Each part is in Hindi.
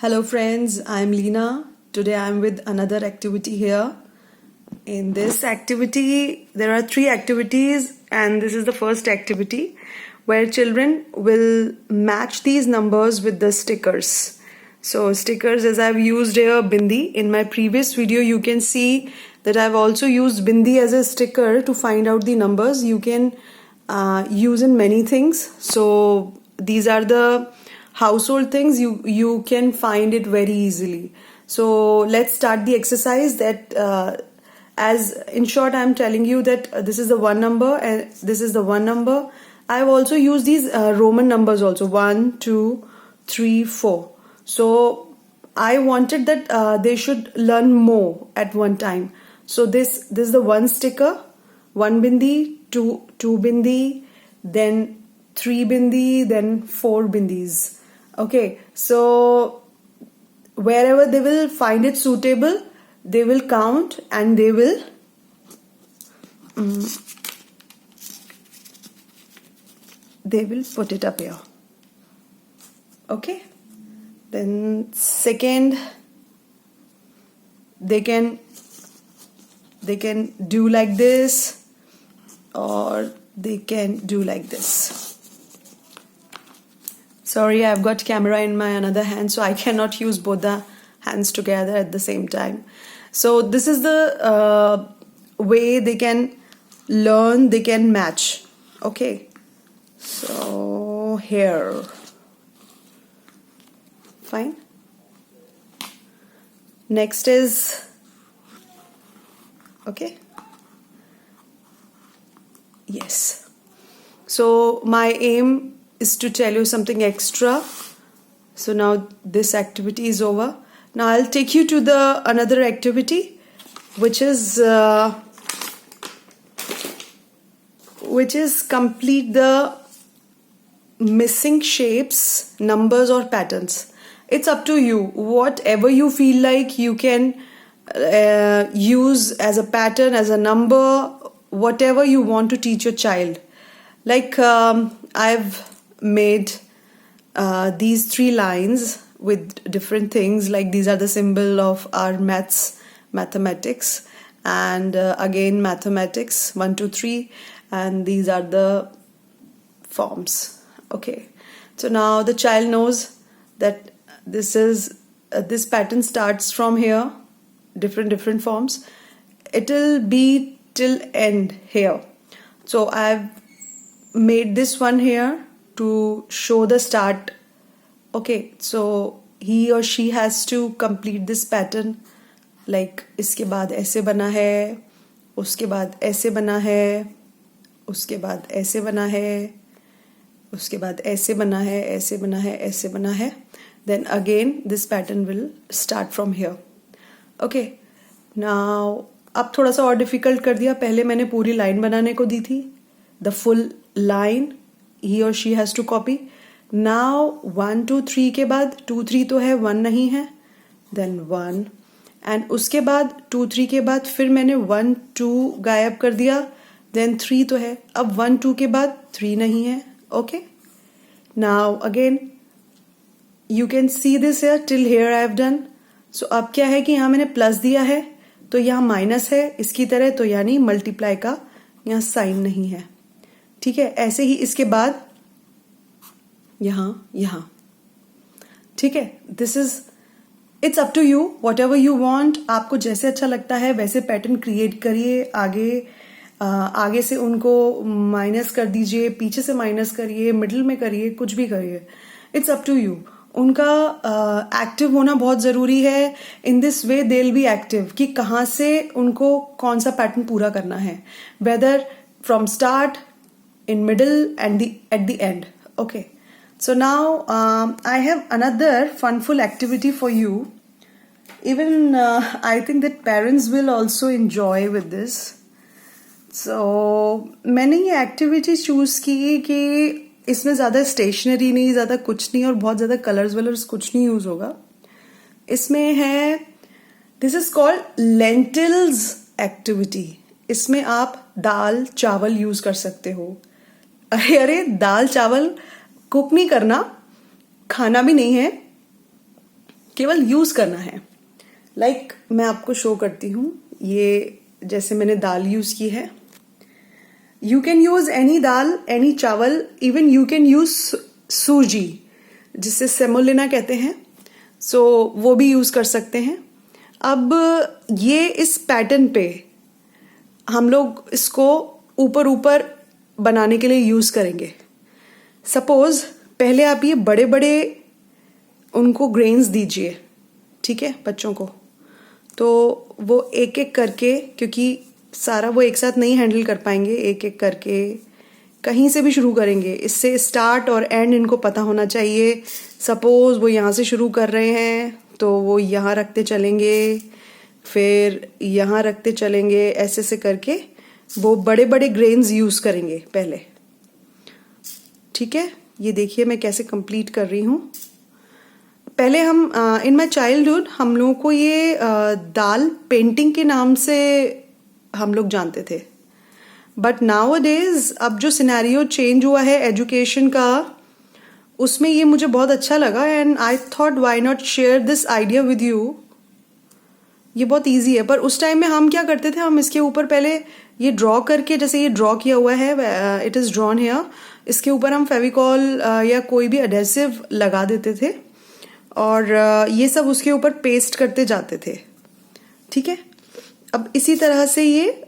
Hello friends, I'm Leena. Today I'm with another activity here. In this activity, there are 3 activities and this is the first activity where children will match these numbers with the stickers. So stickers, as I've used here bindi. In my previous video you can see that I've also used bindi as a sticker to find out the numbers. You can use in many things. So these are the household things you can find it very easily. So let's start the exercise. That as in short I'm telling you that this is the one number and this is the one number. I've also used these Roman numbers also, 1 2 3 4. So I wanted that they should learn more at one time. So this is the one sticker, one bindi, two bindi, then 3 bindi, then 4 bindis. Okay, so wherever they will find it suitable, they will count and they will put it up here. Okay, then second, they can do like this or they can do like this. Sorry, I've got camera in my another hand, so I cannot use both the hands together at the same time. So this is the way they can learn, they can match. Okay, so here, fine. Next is, okay, yes. So my aim is to tell you something extra. So now this activity is over. Now I'll take you to the another activity, which is complete the missing shapes, numbers or patterns. It's up to you. Whatever you feel like you can use as a pattern, as a number, whatever you want to teach your child. Like I've made these 3 lines with different things, like these are the symbol of our mathematics, and again mathematics 1 2 3, and these are the forms. Okay, so now the child knows that this pattern starts from here, different forms. It'll be till end here. So I've made this one here to show the start. Okay, so he or she has to complete this pattern. Like इसके बाद ऐसे बना है, उसके बाद ऐसे बना है, उसके बाद ऐसे बना है, उसके बाद ऐसे बना है, ऐसे बना है, ऐसे बना है. Then again this pattern will start from here. Okay, now अब थोड़ा सा और डिफिकल्ट कर दिया. पहले मैंने पूरी लाइन बनाने को दी थी. The full line he or she has to copy. Now 1 2 3 के बाद 2 3 तो है, 1 नहीं है, then 1, and उसके बाद 2 3 के बाद फिर मैंने 1 2 गायब कर दिया, then 3 तो है. अब 1 2 के बाद 3 नहीं है. Okay, now again you can see this here, till here I have done. So अब क्या है कि यहाँ मैंने प्लस दिया है तो यहाँ माइनस है इसकी तरह, तो यानी मल्टीप्लाई का यहाँ साइन नहीं है. ठीक है, ऐसे ही इसके बाद यहाँ. ठीक है, this is, it's up to you, whatever you want. आपको जैसे अच्छा लगता है वैसे पैटर्न क्रिएट करिए. आगे से उनको माइनस कर दीजिए, पीछे से माइनस करिए, मिडिल में करिए, कुछ भी करिए. It's up to you. उनका एक्टिव होना बहुत जरूरी है. In this way they will be active कि कहाँ से उनको कौन सा पैटर्न पूरा करना है, whether from start, in middle and at the end. Okay, so now I have another funful activity for you. Even I think that parents will also enjoy with this. So मैंने ये activity choose की कि इसमें ज़्यादा stationery नहीं, ज़्यादा कुछ नहीं, और बहुत ज़्यादा colors कुछ नहीं यूज होगा. इसमें है, this is called lentils activity. इसमें आप दाल चावल यूज कर सकते हो. अरे दाल चावल कुक नहीं करना, खाना भी नहीं है, केवल यूज करना है। लाइक मैं आपको शो करती हूँ, ये जैसे मैंने दाल यूज की है। You can use any dal, any चावल, इवन यू कैन यूज सूजी, जिसे सेमोलिना कहते हैं, सो वो भी यूज कर सकते हैं। अब ये इस पैटर्न पे हम लोग इसको ऊपर ऊपर बनाने के लिए यूज करेंगे। सपोज पहले आप ये बड़े बड़े उनको ग्रेन्स दीजिए, ठीक है, बच्चों को, तो वो एक एक करके, क्योंकि सारा वो एक साथ नहीं हैंडल कर पाएंगे, एक एक करके कहीं से भी शुरू करेंगे। इससे स्टार्ट और एंड इनको पता होना चाहिए। सपोज वो यहाँ से शुरू कर रहे हैं तो वो यहाँ रखते चलेंगे, फिर यहाँ रखते चलेंगे, ऐसे से करके वो बड़े बड़े ग्रेन्स यूज करेंगे पहले। ठीक है, ये देखिए मैं कैसे कंप्लीट कर रही हूँ। पहले हम इन माई चाइल्डहुड हम लोगों को ये दाल पेंटिंग के नाम से हम लोग जानते थे, बट नाउ डेज अब जो सिनेरियो चेंज हुआ है एजुकेशन का, उसमें ये मुझे बहुत अच्छा लगा and I thought why not share this idea with you. ये बहुत इजी है, पर उस टाइम में हम क्या करते थे, हम इसके ऊपर पहले ये ड्रॉ करके, जैसे ये ड्रॉ किया हुआ है, इट इज़ ड्रॉन हियर, इसके ऊपर हम फेविकॉल या कोई भी एडेसिव लगा देते थे और ये सब उसके ऊपर पेस्ट करते जाते थे। ठीक है, अब इसी तरह से ये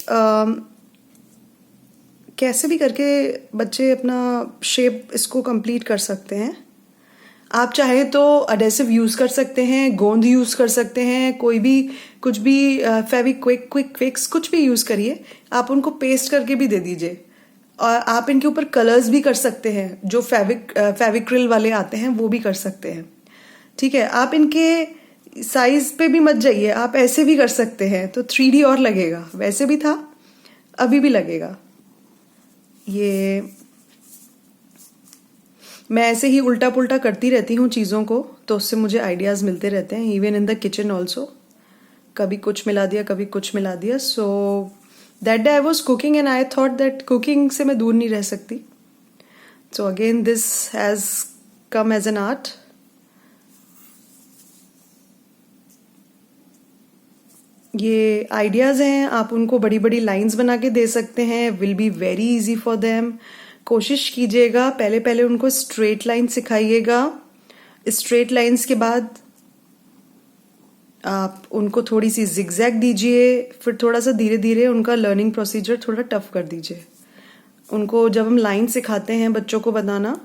कैसे भी करके बच्चे अपना शेप इसको कंप्लीट कर सकते हैं। आप चाहे तो एडेसिव यूज कर सकते हैं, गोंद यूज कर सकते हैं, कोई भी कुछ भी फेविक्विक, क्विक फिक्स, कुछ भी यूज करिए, आप उनको पेस्ट करके भी दे दीजिए। और आप इनके ऊपर कलर्स भी कर सकते हैं, जो फेविक्रिल वाले आते हैं वो भी कर सकते हैं। ठीक है, आप इनके साइज पे भी मत जाइए, आप ऐसे भी कर सकते हैं, तो 3D और लगेगा, वैसे भी था अभी भी लगेगा। ये मैं ऐसे ही उल्टा पुल्टा करती रहती हूँ चीज़ों को, तो उससे मुझे आइडियाज़ मिलते रहते हैं, even in the kitchen also. कभी कुछ मिला दिया, कभी कुछ मिला दिया। So that day I was cooking and I thought that cooking से मैं दूर नहीं रह सकती। So again this has come as an art. ये आइडियाज़ हैं, आप उनको बड़ी बड़ी लाइंस बना के दे सकते हैं, will be very easy for them. कोशिश कीजिएगा पहले पहले उनको स्ट्रेट लाइन सिखाइएगा, स्ट्रेट लाइंस के बाद आप उनको थोड़ी सी जिगजैग दीजिए, फिर थोड़ा सा धीरे धीरे उनका लर्निंग प्रोसीजर थोड़ा टफ कर दीजिए। उनको जब हम लाइन सिखाते हैं बच्चों को बताना,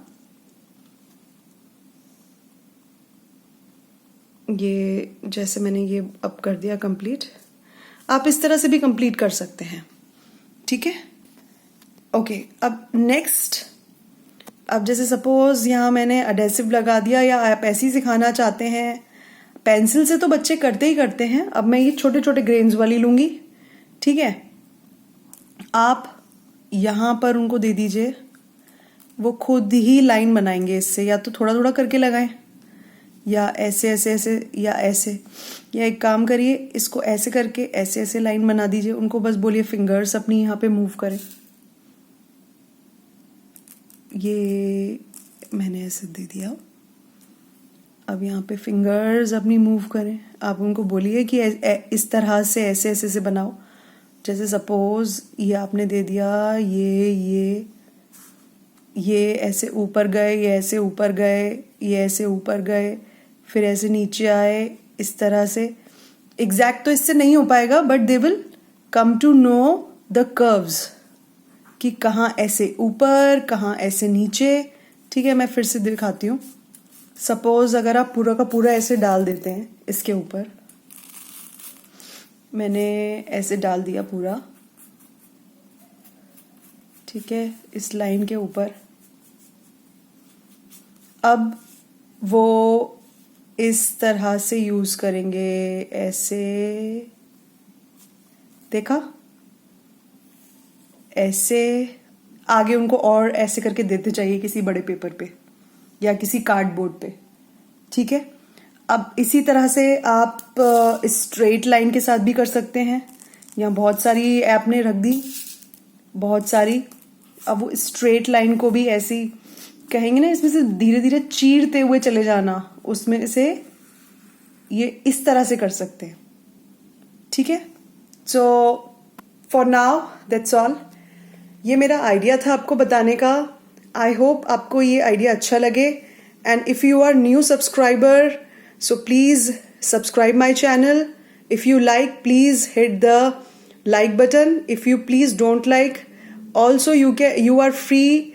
ये जैसे मैंने ये अब कर दिया कंप्लीट, आप इस तरह से भी कंप्लीट कर सकते हैं। ठीक है, ओके। अब नेक्स्ट, अब जैसे सपोज यहाँ मैंने एडेसिव लगा दिया, या आप ऐसे ही सिखाना चाहते हैं, पेंसिल से तो बच्चे करते ही करते हैं। अब मैं ये छोटे छोटे ग्रेन्स वाली लूंगी। ठीक है, आप यहाँ पर उनको दे दीजिए, वो खुद ही लाइन बनाएंगे इससे, या तो थोड़ा थोड़ा करके लगाएं, या ऐसे ऐसे ऐसे, या ऐसे, या एक काम करिए, इसको ऐसे करके ऐसे ऐसे लाइन बना दीजिए। उनको बस बोलिए फिंगर्स अपनी यहाँ पे मूव करें। ये मैंने ऐसे दे दिया, अब यहाँ पे फिंगर्स अपनी मूव करें। आप उनको बोलिए कि इस तरह से ऐसे ऐसे से बनाओ। जैसे सपोज ये आपने दे दिया, ये ऐसे ऊपर गए, ये ऐसे ऊपर गए, ये ऐसे ऊपर गए, फिर ऐसे नीचे आए, इस तरह से। एग्जैक्ट तो इससे नहीं हो पाएगा, but they will come to know the curves, कि कहाँ ऐसे ऊपर, कहाँ ऐसे नीचे। ठीक है, मैं फिर से दिखाती हूँ। सपोज अगर आप पूरा का पूरा ऐसे डाल देते हैं इसके ऊपर, मैंने ऐसे डाल दिया पूरा, ठीक है, इस लाइन के ऊपर। अब वो इस तरह से यूज करेंगे, ऐसे, देखा, ऐसे आगे उनको और ऐसे करके देते चाहिए किसी बड़े पेपर पे या किसी कार्डबोर्ड पे। ठीक है, अब इसी तरह से आप स्ट्रेट लाइन के साथ भी कर सकते हैं। यहाँ बहुत सारी आपने रख दी, बहुत सारी। अब वो स्ट्रेट लाइन को भी ऐसी कहेंगे ना, इसमें से धीरे धीरे चीरते हुए चले जाना, उसमें से ये इस तरह से कर सकते हैं. ठीक है. So for now that's all. ये मेरा आइडिया था आपको बताने का. आई होप आपको ये आइडिया अच्छा लगे. And if you are new subscriber, so please subscribe my channel. If you like, please hit the like button. If you please don't like, also you are free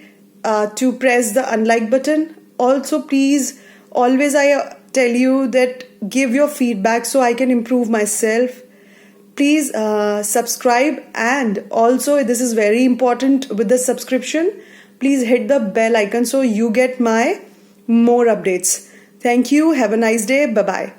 to press the unlike button. Also please, always I tell you that give your feedback so I can improve myself. Please subscribe, and also this is very important with the subscription, please hit the bell icon so you get my more updates. Thank you. Have a nice day. Bye bye.